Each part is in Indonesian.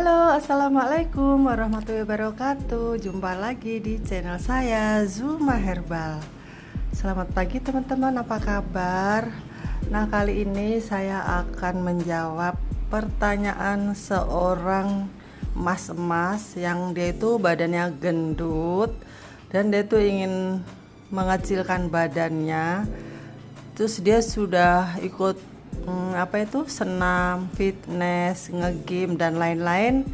Halo, assalamualaikum warahmatullahi wabarakatuh. Jumpa lagi di channel saya, Zuma Herbal. Selamat pagi teman-teman, apa kabar? Nah, kali ini saya akan menjawab pertanyaan seorang mas-mas yang dia itu badannya gendut dan dia itu ingin mengecilkan badannya. Terus dia sudah ikut senam, fitness, nge-gym dan lain-lain,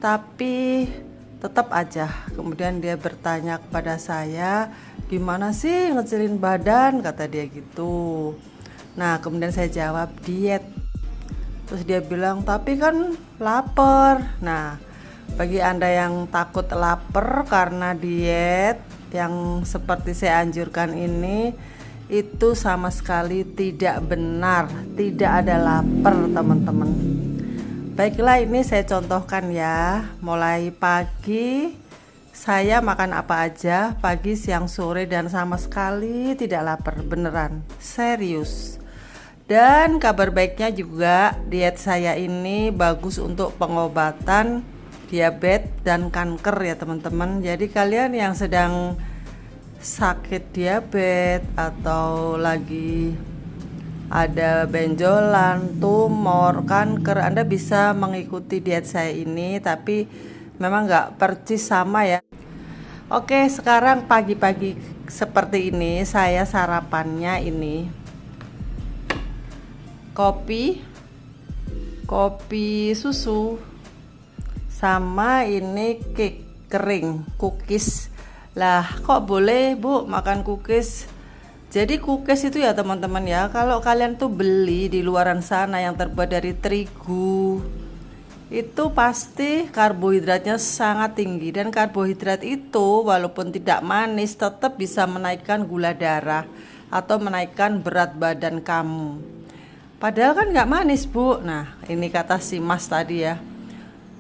tapi tetap aja kemudian dia bertanya kepada saya, gimana sih ngecilin badan, kata dia gitu. Nah, kemudian saya jawab diet. Terus dia bilang, tapi kan lapar. Nah, bagi Anda yang takut lapar karena diet yang seperti saya anjurkan ini, itu sama sekali tidak benar, tidak ada lapar teman-teman. Baiklah, ini saya contohkan ya. Mulai pagi saya makan apa aja, pagi, siang, sore, dan sama sekali tidak lapar, beneran, serius. Dan kabar baiknya juga, diet saya ini bagus untuk pengobatan diabetes dan kanker ya teman-teman. Jadi kalian yang sedang sakit diabetes atau lagi ada benjolan, tumor, kanker, Anda bisa mengikuti diet saya ini, tapi memang nggak percis sama ya. Oke, sekarang pagi-pagi seperti ini saya sarapannya ini kopi susu sama ini cake kering, cookies. Lah, kok boleh Bu makan cookies? Jadi cookies itu ya teman-teman ya, kalau kalian tuh beli di luaran sana yang terbuat dari terigu, itu pasti karbohidratnya sangat tinggi. Dan karbohidrat itu walaupun tidak manis tetap bisa menaikkan gula darah atau menaikkan berat badan kamu. Padahal kan nggak manis Bu. Nah, ini kata si mas tadi ya,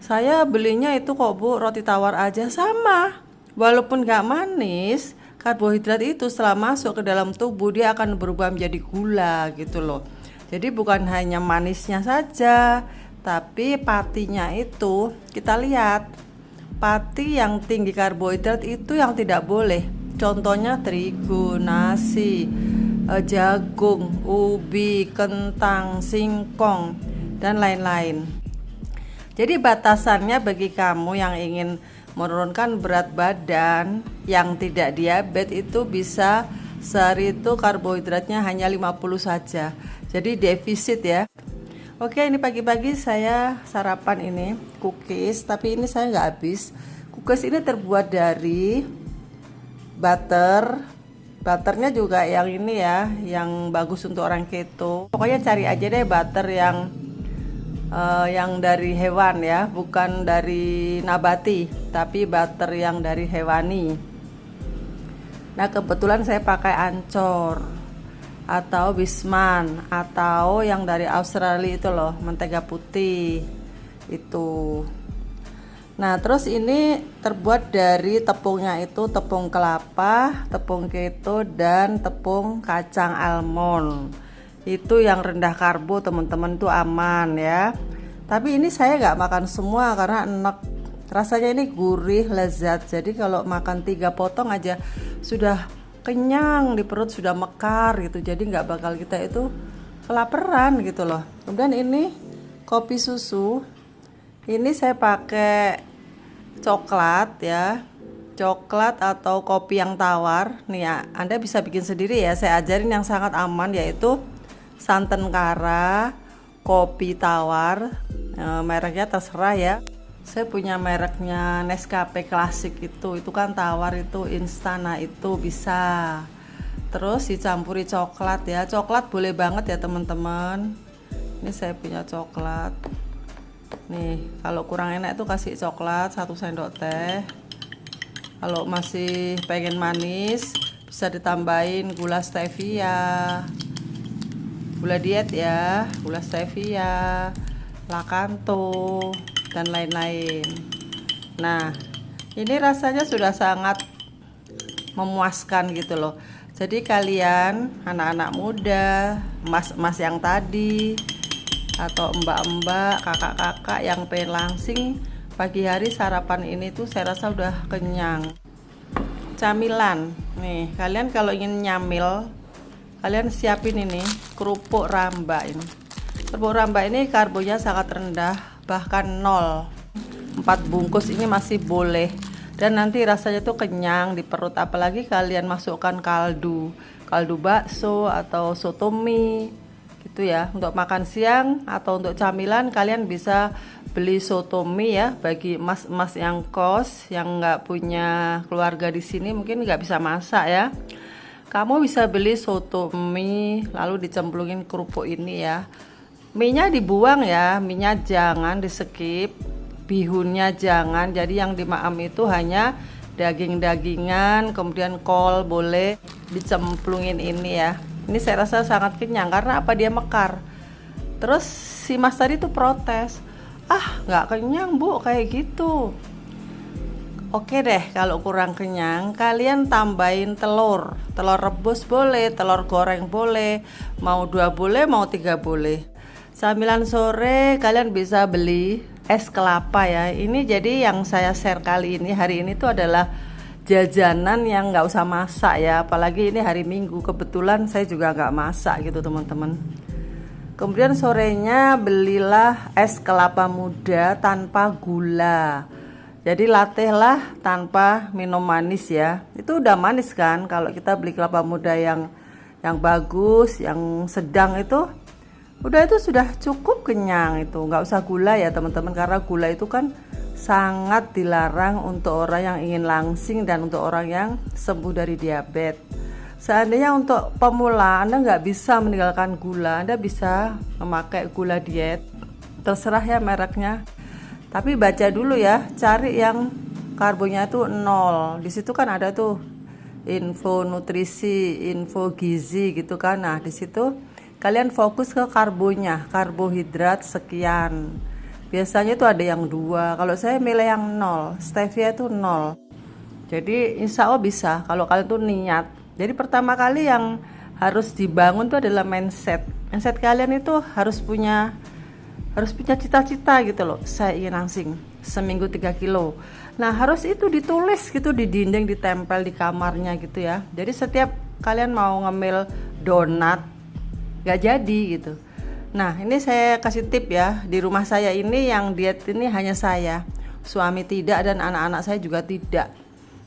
saya belinya itu kok Bu, roti tawar aja. Sama, walaupun gak manis, karbohidrat itu setelah masuk ke dalam tubuh dia akan berubah menjadi gula gitu loh. Jadi bukan hanya manisnya saja, tapi patinya itu kita lihat. Pati yang tinggi karbohidrat itu yang tidak boleh. Contohnya terigu, nasi, jagung, ubi, kentang, singkong, dan lain-lain. Jadi batasannya bagi kamu yang ingin menurunkan berat badan yang tidak diabetes itu bisa sehari itu karbohidratnya hanya 50 saja. Jadi defisit ya. Oke, ini pagi-pagi saya sarapan ini cookies, tapi ini saya nggak habis. Cookies ini terbuat dari butter. Butternya juga yang ini ya, yang bagus untuk orang keto. Pokoknya cari aja deh butter yang dari hewan ya, bukan dari nabati, tapi butter yang dari hewani. Nah, kebetulan saya pakai Ancor atau Bisman atau yang dari Australia itu loh, mentega putih itu. Nah, terus ini terbuat dari tepungnya itu tepung kelapa, tepung keto, dan tepung kacang almond. Itu yang rendah karbo teman-teman, tuh aman ya. Tapi ini saya nggak makan semua karena enak, rasanya ini gurih, lezat. Jadi kalau makan 3 potong aja sudah kenyang, di perut sudah mekar gitu. Jadi nggak bakal kita itu kelaparan gitu loh. Kemudian ini kopi susu, ini saya pakai coklat ya, coklat atau kopi yang tawar nih ya. Anda bisa bikin sendiri ya, saya ajarin yang sangat aman, yaitu santan kara, kopi tawar, mereknya terserah ya. Saya punya mereknya Nescafe Classic itu kan tawar, itu instana, itu bisa. Terus dicampuri coklat ya, coklat boleh banget ya teman-teman. Ini saya punya coklat. Nih, kalau kurang enak itu kasih coklat 1 sendok teh. Kalau masih pengen manis bisa ditambahin gula stevia, gula diet ya, gula stevia, lakanto, dan lain-lain. Nah, ini rasanya sudah sangat memuaskan gitu loh. Jadi kalian anak-anak muda, mas-mas yang tadi, atau mbak-mbak, kakak-kakak yang pengen langsing pagi hari sarapan ini tuh saya rasa udah kenyang. Camilan nih, kalian kalau ingin nyamil kalian siapin ini kerupuk ramba ini. Kerupuk ramba ini karbonya sangat rendah, bahkan 0. 4 bungkus ini masih boleh, dan nanti rasanya tuh kenyang di perut. Apalagi kalian masukkan kaldu bakso atau soto mie gitu ya. Untuk makan siang atau untuk camilan kalian bisa beli soto mie ya, bagi emas-emas yang kos yang nggak punya keluarga di sini mungkin nggak bisa masak ya. Kamu bisa beli soto mie lalu dicemplungin kerupuk ini ya. Mie-nya dibuang ya, mie-nya jangan di skip, bihunnya jangan. Jadi yang dimaam itu hanya daging-dagingan, kemudian kol boleh dicemplungin ini ya. Ini saya rasa sangat kenyang karena apa, dia mekar. Terus si mas tadi tuh protes, ah nggak kenyang bu kayak gitu. Oke deh, kalau kurang kenyang kalian tambahin telur rebus boleh, telur goreng boleh, mau 2 boleh, mau 3 boleh. Camilan sore kalian bisa beli es kelapa ya. Ini jadi yang saya share kali ini, hari ini tuh adalah jajanan yang nggak usah masak ya, apalagi ini hari Minggu, kebetulan saya juga nggak masak gitu teman-teman. Kemudian sorenya belilah es kelapa muda tanpa gula. Jadi latte lah tanpa minum manis ya. Itu udah manis kan. Kalau kita beli kelapa muda yang bagus, yang sedang itu udah, itu sudah cukup kenyang itu. Nggak usah gula ya teman-teman, karena gula itu kan sangat dilarang untuk orang yang ingin langsing dan untuk orang yang sembuh dari diabetes. Seandainya untuk pemula Anda nggak bisa meninggalkan gula, Anda bisa memakai gula diet. Terserah ya mereknya. Tapi baca dulu ya, cari yang karbonya itu 0. Di situ kan ada tuh info nutrisi, info gizi gitu kan. Nah, di situ kalian fokus ke karbonya, karbohidrat sekian. Biasanya itu ada yang 2. Kalau saya milih yang 0, stevia itu 0. Jadi insya Allah bisa kalau kalian tuh niat. Jadi pertama kali yang harus dibangun tuh adalah mindset. Mindset kalian itu harus punya cita-cita gitu loh. Saya ingin langsing seminggu 3 kilo. Nah harus itu ditulis gitu di dinding, ditempel di kamarnya gitu ya. Jadi setiap kalian mau ngemil donat gak jadi gitu. Nah ini saya kasih tip ya, di rumah saya ini yang diet ini hanya saya, suami tidak, dan anak-anak saya juga tidak.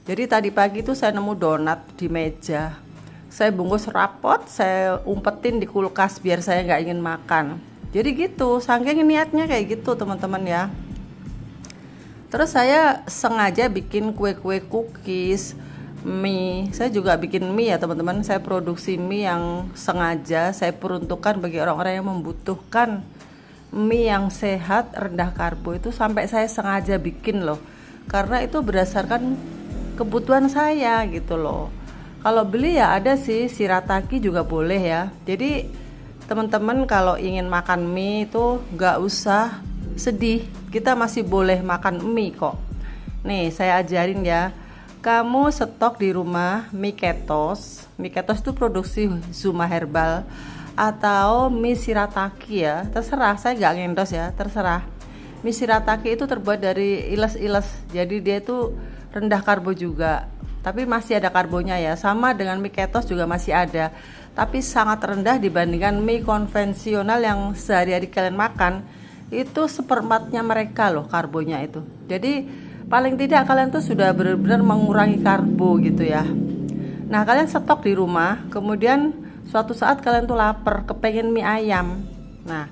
Jadi tadi pagi itu saya nemu donat di meja, saya bungkus rapot, saya umpetin di kulkas biar saya gak ingin makan. Jadi gitu, saking niatnya kayak gitu teman-teman ya. Terus saya sengaja bikin kue-kue cookies, mie. Saya juga bikin mie ya teman-teman. Saya produksi mie yang sengaja saya peruntukkan bagi orang-orang yang membutuhkan mie yang sehat, rendah karbo. Itu sampai saya sengaja bikin loh, karena itu berdasarkan kebutuhan saya gitu loh. Kalau beli ya ada sih, shirataki juga boleh ya. Jadi teman-teman kalau ingin makan mie itu gak usah sedih, kita masih boleh makan mie kok. Nih saya ajarin ya, kamu stok di rumah mie ketos. Mie ketos itu produksi Zuma Herbal atau mie shirataki ya, terserah, saya gak ngendos ya, terserah. Mie shirataki itu terbuat dari iles-iles, jadi dia itu rendah karbo juga, tapi masih ada karbonya ya. Sama dengan mie ketos juga masih ada, tapi sangat rendah dibandingkan mie konvensional yang sehari-hari kalian makan. Itu seperempatnya mereka loh karbonya itu. Jadi paling tidak kalian tuh sudah benar-benar mengurangi karbo gitu ya. Nah kalian stok di rumah, kemudian suatu saat kalian tuh lapar, kepengen mie ayam. Nah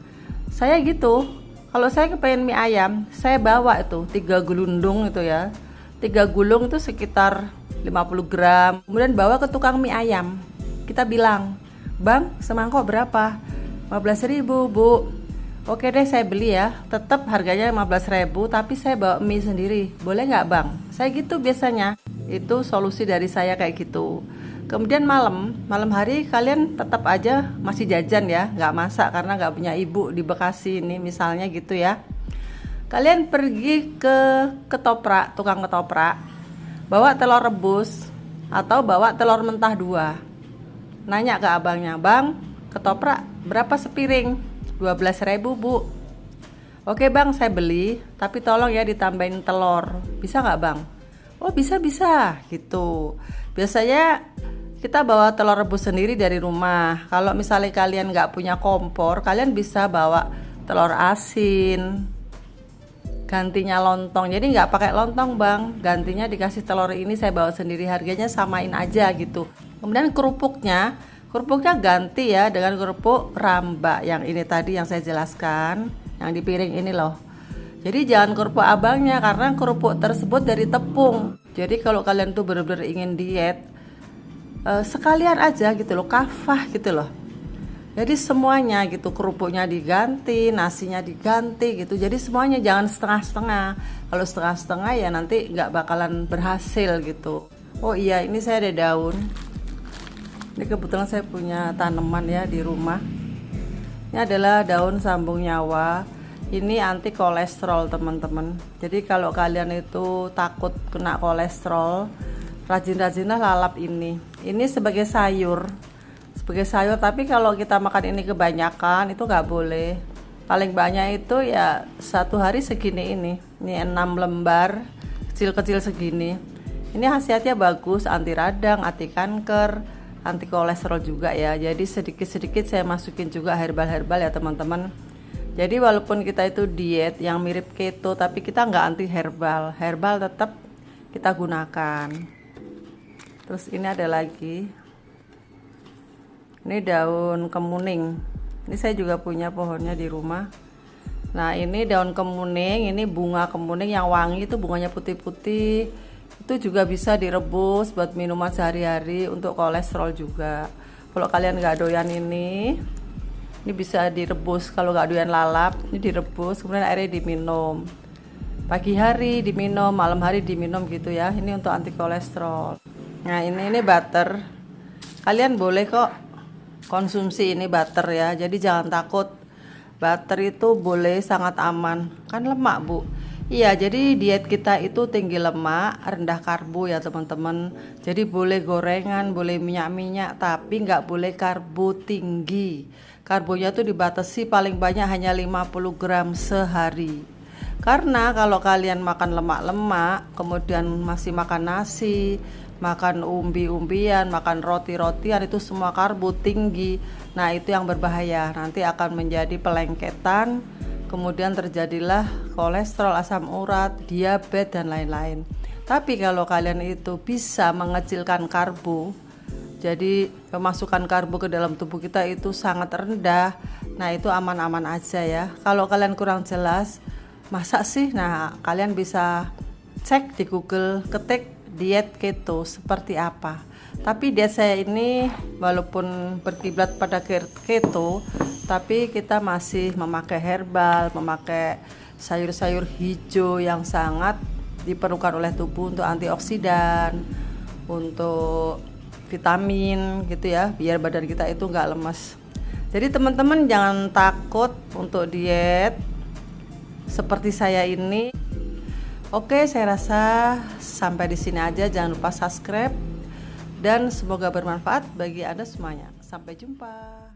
saya gitu, kalau saya kepengen mie ayam, saya bawa itu 3 gelundung itu ya, 3 gulung itu sekitar 50 gram. Kemudian bawa ke tukang mie ayam, kita bilang, bang semangkok berapa? 15.000 bu. Oke deh saya beli ya, tetap harganya 15.000, tapi saya bawa mie sendiri, boleh nggak bang? Saya gitu biasanya. Itu solusi dari saya kayak gitu. Kemudian malam hari kalian tetap aja masih jajan ya, nggak masak karena nggak punya ibu di Bekasi ini misalnya gitu ya. Kalian pergi ke ketoprak, tukang ketoprak, bawa telur rebus atau bawa telur mentah 2. Nanya ke abangnya, bang ketoprak berapa sepiring? 12.000 Bu. Oke Bang, saya beli, tapi tolong ya ditambahin telur. Bisa nggak Bang? Oh bisa gitu. Biasanya kita bawa telur rebus sendiri dari rumah. Kalau misalnya kalian nggak punya kompor, kalian bisa bawa telur asin. Gantinya lontong. Jadi nggak pakai lontong Bang, gantinya dikasih telur ini saya bawa sendiri. Harganya samain aja gitu. Kemudian kerupuknya ganti ya dengan kerupuk ramba yang ini tadi yang saya jelaskan, yang di piring ini loh. Jadi jangan kerupuk abangnya, karena kerupuk tersebut dari tepung. Jadi kalau kalian tuh bener-bener ingin diet, sekalian aja gitu loh, kafah gitu loh. Jadi semuanya gitu, kerupuknya diganti, nasinya diganti gitu. Jadi semuanya jangan setengah-setengah. Kalau setengah-setengah ya nanti nggak bakalan berhasil gitu. Oh iya, ini saya ada daun. Ini kebetulan saya punya tanaman ya di rumah. Ini adalah daun sambung nyawa. Ini anti kolesterol teman-teman. Jadi kalau kalian itu takut kena kolesterol, rajin-rajinlah lalap ini. Ini sebagai sayur. Tapi kalau kita makan ini kebanyakan itu nggak boleh. Paling banyak itu ya satu hari segini ini 6 lembar kecil-kecil segini. Ini khasiatnya bagus, anti radang, anti kanker, anti kolesterol juga ya. Jadi sedikit-sedikit saya masukin juga herbal-herbal ya teman-teman. Jadi walaupun kita itu diet yang mirip keto, tapi kita nggak anti herbal tetap kita gunakan. Terus ini ada lagi, ini daun kemuning. Ini saya juga punya pohonnya di rumah. Nah ini daun kemuning, ini bunga kemuning yang wangi, itu bunganya putih-putih. Itu juga bisa direbus buat minuman sehari-hari, untuk kolesterol juga. Kalau kalian nggak doyan ini bisa direbus. Kalau nggak doyan lalap, ini direbus kemudian airnya diminum. Pagi hari diminum, malam hari diminum gitu ya. Ini untuk anti kolesterol. Nah ini butter. Kalian boleh kok konsumsi ini butter ya, jadi jangan takut. Butter itu boleh, sangat aman, kan lemak Bu. Iya, jadi diet kita itu tinggi lemak, rendah karbo ya teman-teman. Jadi boleh gorengan, boleh minyak-minyak, tapi nggak boleh karbo tinggi. Karbonya tuh dibatasi paling banyak hanya 50 gram sehari. Karena kalau kalian makan lemak-lemak, kemudian masih makan nasi, makan umbi-umbian, makan roti-rotian, itu semua karbo tinggi. Nah itu yang berbahaya, nanti akan menjadi pelengketan, kemudian terjadilah kolesterol, asam urat, diabetes dan lain-lain. Tapi kalau kalian itu bisa mengecilkan karbo, jadi pemasukan karbo ke dalam tubuh kita itu sangat rendah. Nah itu aman-aman aja ya. Kalau kalian kurang jelas masa sih, nah kalian bisa cek di Google, ketik diet keto seperti apa. Tapi diet saya ini walaupun berkiblat pada keto, tapi kita masih memakai herbal, memakai sayur-sayur hijau yang sangat diperlukan oleh tubuh untuk antioksidan, untuk vitamin gitu ya, biar badan kita itu nggak lemas. Jadi teman-teman jangan takut untuk diet seperti saya ini. Oke, saya rasa sampai di sini aja. Jangan lupa subscribe dan semoga bermanfaat bagi Anda semuanya. Sampai jumpa.